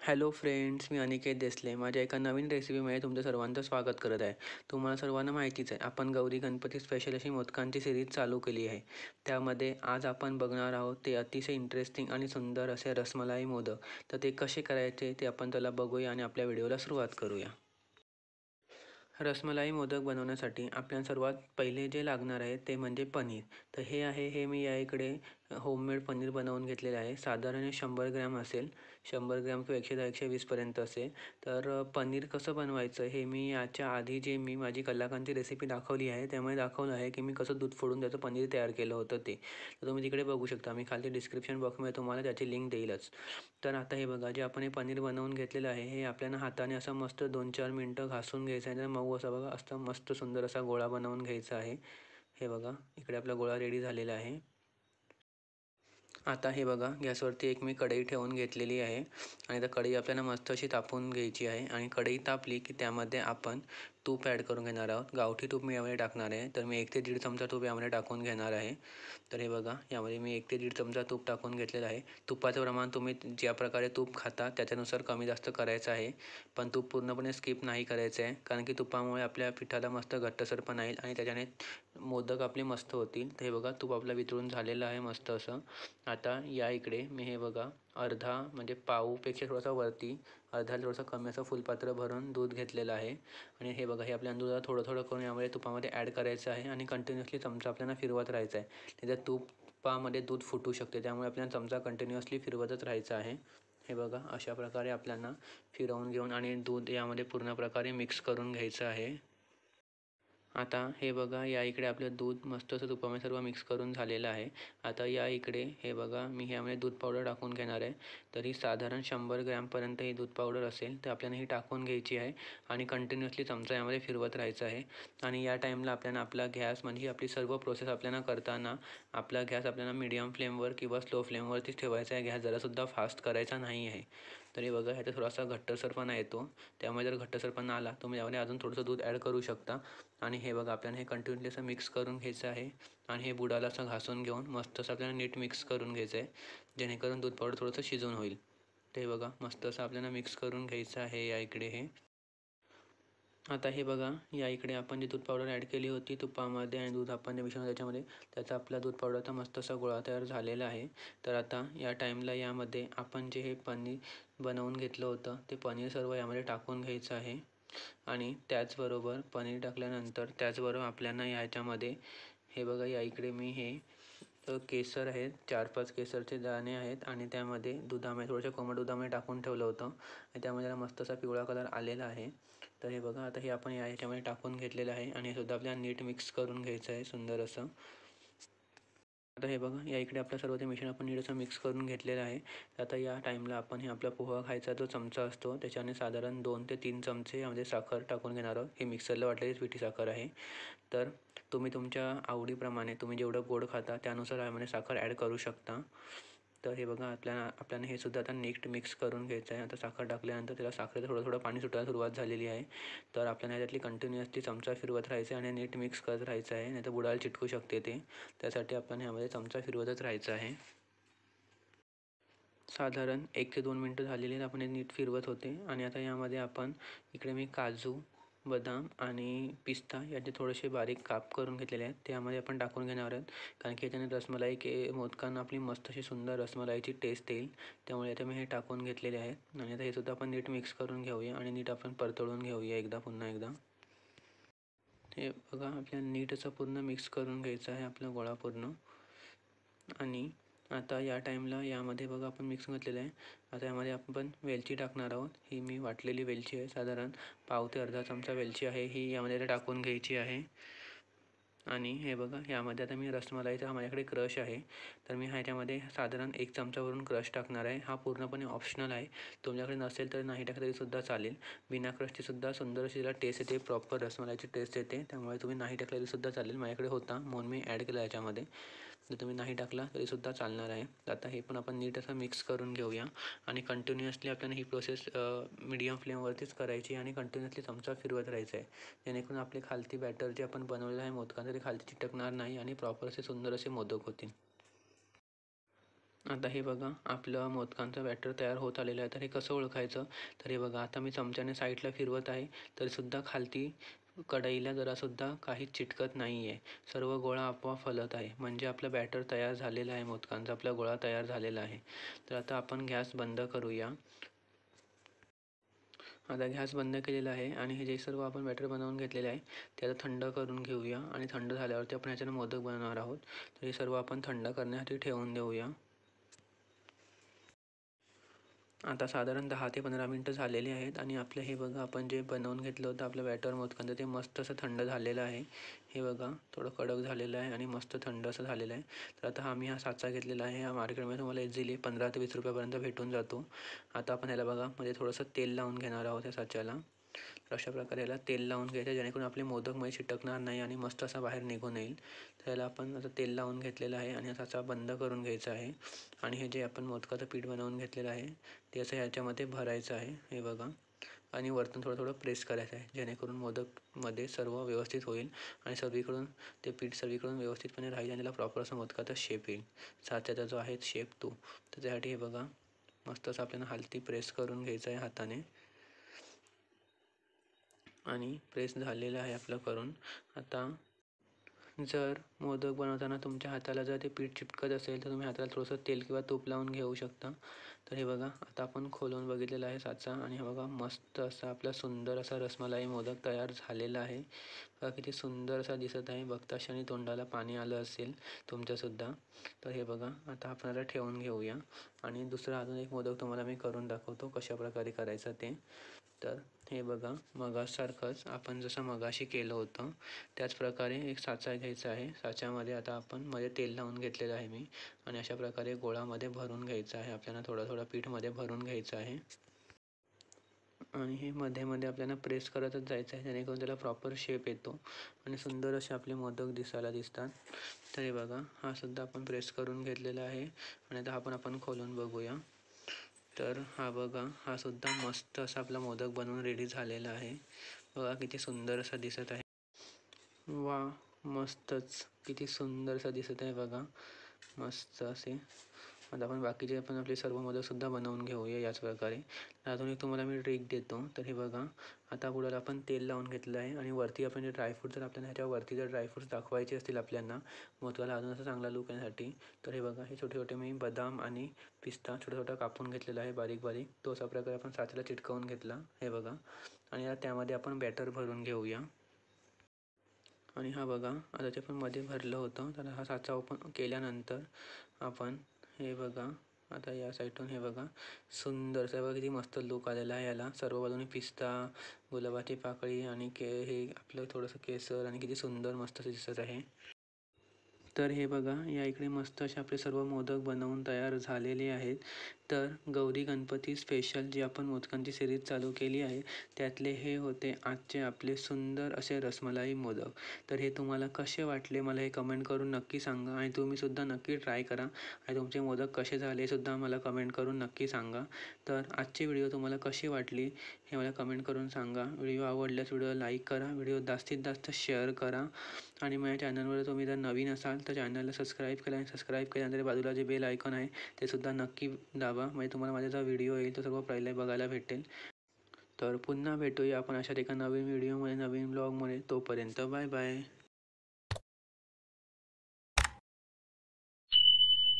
Hello friends, मी अनिकेत देसले. माझ्या एका नवीन रेसिपीमध्ये तुमचं सर्वांचं स्वागत करत आहे. तुम्हाला सर्वांना माहितीच आहे, आपण गौरी गणपती स्पेशल अशी मोदकांची सिरीज चालू केली आहे. त्यामध्ये आज आपण बघणार आहोत ते अतिशय इंटरेस्टिंग आणि सुंदर असे रसमलाई मोदक. तर ते कसे करायचे ते आपण त्याला बघूया आणि आपल्या व्हिडिओला सुरुवात करूया. रसमलाई मोदक बनवण्यासाठी आपल्याला सर्वात पहिले जे लागणार आहे ते म्हणजे पनीर. तर हे मी या इकडे होममेड पनीर बनवून घेतलेलं आहे. साधारण 100 ग्रॅम असेल, 100 ग्रॅम किंवा 110-120 असेल. तर पनीर कसं बनवायचं हे मी याच्या आधी जे मी माझी कलाकांची रेसिपी दाखवली आहे त्यामुळे दाखवलं आहे की मी कसं दूध फोडून त्याचं पनीर तयार केलं होतं ते. तर तुम्ही तिकडे बघू शकता. मी खाली डिस्क्रिप्शन बॉक्समध्ये तुम्हाला त्याची लिंक देईलच. तर आता हे बघा, जे आपण हे पनीर बनवून घेतलेलं आहे हे आपल्याला हाताने असं मस्त 2-4 मिनटं घासून घ्यायचं आहे. मऊ असा बघा असं मस्त सुंदर असा गोळा बनवून घ्यायचा आहे. हे बघा, इकडे आपला गोळा रेडी झालेला आहे. आता हे बघा, गॅसवरती एक मी कढई ठेवून घेतलेली आहे आणि त्या कढई आपल्याला मस्त अशी तापवून घ्यायची आहे. आणि कढई तापली की त्यामध्ये आपण तूप ॲड करून घेणार आहोत. गावठी तूप मी यामध्ये टाकणार आहे. तर मी 1 ते 1.5 चमचा तूप यामध्ये टाकून घेणार आहे. तर हे बघा, यामध्ये मी 1 ते 1.5 चमचा तूप टाकून घेतलेलं आहे. तुपाचं प्रमाण तुम्ही ज्या प्रकारे तूप खाता त्याच्यानुसार कमी जास्त करायचं आहे. पण तूप पूर्णपणे स्किप नाही करायचं आहे, कारण की तुपामुळे आपल्या पिठाला मस्त घट्टसरपणा येईल आणि त्याच्याने मोदक आपले मस्त होतील. तर हे बघा, तूप आपलं वितळून झालेलं आहे मस्त असं. आता या इकडे मी हे बघा, अर्धा म्हणजे पाऊपेक्षा थोडासा वरती, अर्धा थोडंसं कमी असं फुलपात्र भरून दूध घेतलेलं आहे. आणि हे बघा, हे आपल्या दूध थोडं थोडं करून यामध्ये तुपामध्ये ॲड करायचं आहे आणि कंटिन्युअसली चमचा आपल्याला फिरवत राहायचा आहे. त्याच्यात तुपामध्ये दूध फुटू शकते, त्यामुळे आपल्याला चमचा कंटिन्युअसली फिरवतच राहायचा आहे. हे बघा, अशा प्रकारे आपल्याला फिरवून घेऊन आणि दूध यामध्ये पूर्ण प्रकारे मिक्स करून घ्यायचं आहे. आता हे बघा, या इकडे आपलं दूध मस्त असं तुपामध्ये सर्व मिक्स करून झालेलं आहे. आता या इकडे हे बघा, मी ह्यामध्ये दूध पावडर टाकून घेणार आहे. तरी साधारण 100 ग्रॅमपर्यंत ही दूध पावडर असेल, तर आपल्याला ही टाकून घ्यायची आहे आणि कंटिन्युअसली चमचा यामध्ये फिरवत राहायचं आहे. आणि या टाईमला आपल्याला आपला गॅस म्हणजे आपली सर्व प्रोसेस आपल्याला करताना आपला गॅस आपल्याला मीडियम फ्लेमवर किंवा स्लो फ्लेमवरतीच ठेवायचा आहे. गॅस जरासुद्धा फास्ट करायचा नाही आहे. तरी बघा, ह्याचा थोडासा घट्टसरपणा येतो, त्यामुळे जर घट्टसरपणा आला तुम्ही यामध्ये अजून थोडंसं दूध ॲड करू शकता. आणि हे बघा, आपल्याला हे कंटिन्युअसली असं मिक्स करून घ्यायचं आहे. आणि हे बुडाला असं घासून घेऊन मस्त असं आपल्याला नीट मिक्स करून घ्यायचं आहे, जेणेकरून दूध पावडर थोडंसं शिजून होईल. ते बघा, मस्त असं आपल्याला मिक्स करून घ्यायचं आहे या इकडे हे. आता हे बघा, या इकडे आपण जी दूध पावडर ॲड केली होती तुपामध्ये आणि दूध आपण जे मिश्रण त्याच्यामध्ये, त्याचा आपला दूध पावडरचा मस्त असा गोळा तयार झालेला आहे. तर आता या टाईमला यामध्ये आपण जे हे पनीर बनवून घेतलं होतं ते पनीर सर्व यामध्ये टाकून घ्यायचं आहे. आणि त्याचबरोबर पनीर टाकल्यानंतर त्याचबरोबर आपल्याला याच्यामध्ये हे बघा, या इकडे मी हे केसर आहेत, 4-5 केसरचे दाणे आहेत आणि त्यामध्ये दुधामध्ये थोडंसं कोमट दुधामध्ये टाकून ठेवलं होतं आणि त्यामध्ये त्याला मस्त असा पिवळा कलर आलेला आहे. तर हे बघा, आता हे आपण ह्याच्यामध्ये टाकून घेतलेलं आहे आणि हे सुद्धा आपल्याला नीट मिक्स करून घ्यायचं आहे सुंदर असं. आता हे बघा, या इकडे आपलं सर्व ते मिश्रण आपण नीट असं मिक्स करून घेतलेलं आहे. आता या टाईमला आपण हे आपला पोहा खायचा जो चमचा असतो त्याच्याने साधारण 2 ते 3 चमचे यामध्ये साखर टाकून घेणार आहोत. हे मिक्सरला वाटलेली पिठी साखर आहे. तर तुम्ही तुमच्या आवडीप्रमाणे तुम्ही जेवढं गोड खाता त्यानुसार यामध्ये साखर ॲड करू शकता. तर हे बघा, आपल्याला हे सुद्धा आता नीट मिक्स करून घ्यायचं आहे. आता साखर टाकल्यानंतर त्याला साखरेचं थोडं थोडं पाणी सुटायला सुरुवात झालेली आहे. तर आपल्याला याच्यातली कंटिन्युअसली चमचा फिरवत राहायचं आहे आणि नीट मिक्स करत राहायचं आहे, नाहीतर बुडाला चिटकू शकते ते. त्यासाठी आपण यामध्ये चमचा फिरवतच राहायचं आहे. साधारण 1 ते 2 मिनटं झालेली आहेत, आपण हे नीट फिरवत होते. आणि आता यामध्ये आपण इकडे मी काजू, बदाम आणि पिस्ता याचे थोडेसे बारीक काप करून घेतलेले आहेत, ते यामध्ये आपण टाकून घेणार आहोत. कारण की याच्याने रसमलाई मोदकांना आपली मस्त अशी सुंदर रसमलाईची टेस्ट येईल, त्यामुळे आता मी हे टाकून घेतलेले आहेत. आणि आता हे सुद्धा आपण नीट मिक्स करून घेऊया आणि नीट आपण परतवून घेऊया पुन्हा एकदा. हे बघा, आपल्याला नीट असं पूर्ण मिक्स करून घ्यायचं आहे आपला गोळा पूर्ण. आणि आता या टाईमला यामध्ये बघा, आपण मिक्स घातलेलं आहे. आता यामध्ये आपण वेलची टाकणार आहोत. ही मी वाटलेली वेलची आहे, साधारण पाव ते अर्धा चमचा वेलची आहे, ही यामध्ये टाकून घ्यायची आहे. आणि हे बघा, यामध्ये आता मी रसमलाईचा माझ्याकडे क्रश आहे, तर मी ह्याच्यामध्ये साधारण 1 चमचावरून क्रश टाकणार आहे. हा पूर्णपणे ऑप्शनल आहे, तुमच्याकडे नसेल तर नाही टाकलं तरीसुद्धा चालेल. बिना क्रशची सुद्धा सुंदर अशी त्याला टेस्ट येते, प्रॉपर रसमलाईची टेस्ट येते, त्यामुळे तुम्ही नाही टाकलं तरीसुद्धा चालेल. माझ्याकडे होता म्हणून मी ॲड केला याच्यामध्ये. जर तुम्ही नाही टाकला तरीसुद्धा चालणार आहे. आता हे पण आपण नीट असं मिक्स करून घेऊया आणि कंटिन्युअसली आपल्याला ही प्रोसेस मीडियम फ्लेमवरतीच करायची आणि कंटिन्युअसली चमचा फिरवत राहायचं आहे, जेणेकरून आपले खालती बॅटर जे आपण बनवलेलं आहे मोदकांचं ते खालती चिटकणार नाही आणि प्रॉपर असे सुंदर असे मोदक होतील. आता हे बघा आपलं मोदकांचं बॅटर तयार होत आलेलं आहे. तर हे कसं ओळखायचं, तर हे बघा आता मी चमच्याने साईडला फिरवत आहे तरीसुद्धा खालती कढईला जरासुद्धा काहीच चिटकत नाही आहे. सर्व गोळा आपोआप हलत आहे, म्हणजे आपलं बॅटर तयार झालेलं आहे. मोदकांचा आपला गोळा तयार झालेला आहे. तर आता आपण गॅस बंद करूया. आता गॅस बंद केलेला आहे आणि हे जे सर्व आपण बॅटर बनवून घेतलेले आहे ते आता थंड करून घेऊया. आणि थंड झाल्यावरती आपण ह्याच्यानं मोदक बनवणार आहोत. तर हे सर्व आपण थंड करण्यासाठी ठेवून देऊया. आता साधारण 10 ते 15 मिनटं झालेली आहेत आणि आपलं हे बघा आपण जे बनवून घेतलं होतं आपलं बॅटर मोदकांचं ते मस्त असं थंड झालेलं आहे. हे बघा थोडं कडक झालेलं आहे आणि मस्त थंड असं झालेलं आहे. तर आता आम्ही हा साचा घेतलेला आहे. हा मार्केटमध्ये तुम्हाला इझिली 15 ते 20 रुपयापर्यंत भेटून जातो. आता आपण ह्याला बघा म्हणजे थोडंसं तेल लावून घेणार आहोत या साच्याला. तर अशा प्रकारे याला तेल लावून घ्यायचं जेणेकरून आपले मोदकमध्ये चिटकणार नाही आणि मस्त असा बाहेर निघून येईल. तर याला आपण आता तेल लावून घेतलेलं आहे आणि हा साचा बंद करून घ्यायचा आहे. आणि हे जे आपण मोदकाचं पीठ बनवून घेतलेलं आहे ते असं ह्याच्यामध्ये भरायचं आहे. हे बघा आणि वरतून थोडं थोडं प्रेस करायचं आहे जेणेकरून मोदकमध्ये सर्व व्यवस्थित होईल आणि सर्वीकडून ते पीठ सर्वीकडून व्यवस्थितपणे राहील आणि त्याला प्रॉपर असं मोदकाचा शेप येईल. साच्याचा जो आहे शेप तो. तर त्यासाठी हे बघा मस्त असं आपल्याला हलती प्रेस करून घ्यायचं आहे हाताने. आणि प्रेस झालेलं आहे आपलं करून. आता जर मोदक बनवताना तुमच्या हाताला जर ते पीठ चिपकत असेल तर तुम्ही हाताला थोडंसं तेल किंवा तूप लावून घेऊ शकता. तर हे बघा आता आपण खोलून बघितलेलं आहे साचा आणि हे बघा मस्त असा आपला सुंदर असा रसमलाई मोदक तयार झालेला आहे. बघा किती सुंदर असा दिसत आहे. बघता क्षणी तोंडाला पाणी आलं असेल तुमच्यासुद्धा. तर हे बघा आता आपण याला ठेवून घेऊया आणि दुसरा अजून एक मोदक तुम्हाला मी करून दाखवतो कशा प्रकारे करायचं ते. तर हे बघा मगासारखंच आपण जसं मगाशी केलं होतं त्याच प्रकारे एक साचा घ्यायचा आहे. साच्यामध्ये आता आपण मध्ये तेल लावून घेतलेलं आहे मी आणि अशा प्रकारे गोळामध्ये भरून घ्यायचं आहे. आपल्याला थोडं थोडं पीठमध्ये भरून घ्यायचं आहे आणि हे मध्ये मध्ये आपल्याला प्रेस करतच जायचं आहे जेणेकरून त्याला प्रॉपर शेप येतो आणि सुंदर असे आपले मोदक दिसायला दिसतात. तर हे बघा हा सुद्धा आपण प्रेस करून घेतलेला आहे आणि आता आपण खोलून बघूया. तर हा बघा हा सुद्धा मस्त असा आपला मोदक बनवून रेडी झालेला आहे. बघा किती सुंदर असा दिसत आहे. वा मस्तच किती सुंदर असा दिसत आहे बघा मस्त असे. आता आपण बाकीचे आपले सर्व मोदकसुद्धा बनवून घेऊया याच प्रकारे. अजून एक तुम्हाला मी ट्रिक देतो. तर हे बघा आता पुढे आपण तेल लावून घेतलं आहे आणि वरती आपण जे ड्रायफ्रूट जर आपल्याला ह्याच्यावरती जर ड्रायफ्रूट्स दाखवायचे असतील आपल्याला मोदकाला अजून असं चांगला लुक येण्यासाठी तर हे बघा हे छोटे छोटे मी बदाम आणि पिस्ता छोटा छोटा कापून घेतलेला आहे बारीक बारीक. तो अशा प्रकारे आपण साचेला चिटकवून घेतला. हे बघा आणि त्यामध्ये आपण बॅटर भरून घेऊया. आणि हा बघा आता ते पण मध्ये भरलं होतं. तर हा साचा ओपन केल्यानंतर आपण हे बघा आता या साईडून हे बघा सुंदर बघा किती मस्त लुक आलेला आहे याला. सर्व बाजूने पिस्ता गुलाबाची पाकळी आणि हे आपलं थोडंसं केसर आणि किती सुंदर मस्त दिसत आहे. तर हे बघा या इकडे मस्त असे आपले सर्व मोदक बनवून तयार झालेले आहेत. तर गौरी गणपती स्पेशल जी आपण मोदकांची सिरीज चालू केली आहे त्यातले हे होते आजचे आपले सुंदर असे रसमलाई मोदक. तर हे तुम्हाला कसे वाटले मला हे कमेंट करून नक्की सांगा आणि तुम्हीसुद्धा नक्की ट्राय करा आणि तुमचे मोदक कसे झाले सुद्धा मला कमेंट करून नक्की सांगा. तर आजची व्हिडिओ तुम्हाला कशी वाटली हे मला कमेंट करून सांगा. व्हिडिओ आवडल्यास व्हिडिओ लाईक करा, व्हिडिओ जास्तीत जास्त शेअर करा आणि माझ्या चॅनलवर तुम्ही जर नवीन असाल तर चॅनलला सबस्क्राईब करा आणि सबस्क्राईब केल्यानंतर बाजूला जे बेल आयकॉन आहे ते सुद्धा नक्की दाबा म्हणजे तुम्हाला माझा जो व्हिडिओ येईल तो सर्व पहिले बघायला भेटेल. तर पुन्हा भेटूया आपण अशाच एका नवीन व्हिडिओमध्ये नवीन ब्लॉगमध्ये. तोपर्यंत बाय बाय.